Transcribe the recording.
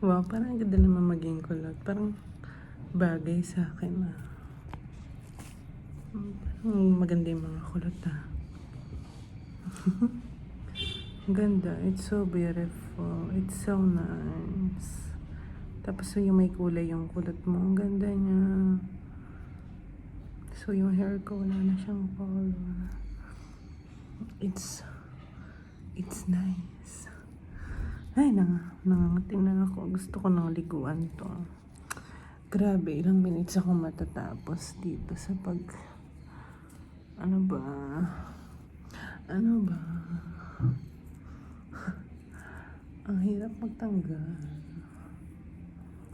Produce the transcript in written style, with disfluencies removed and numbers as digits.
Wow, parang ang ganda naman maging kulot. Parang bagay sa akin ah. Parang maganda yung mga kulot ah. Ganda. It's so beautiful. It's so nice. Tapos yung may kulay yung kulot mo. Ang ganda niya. So yung hair ko wala na siyang color. It's nice. Ay, nangangating na ako. Gusto ko nang liguan to. Grabe, ilang minutes ako matatapos dito sa ano ba? Ang hirap magtanggal.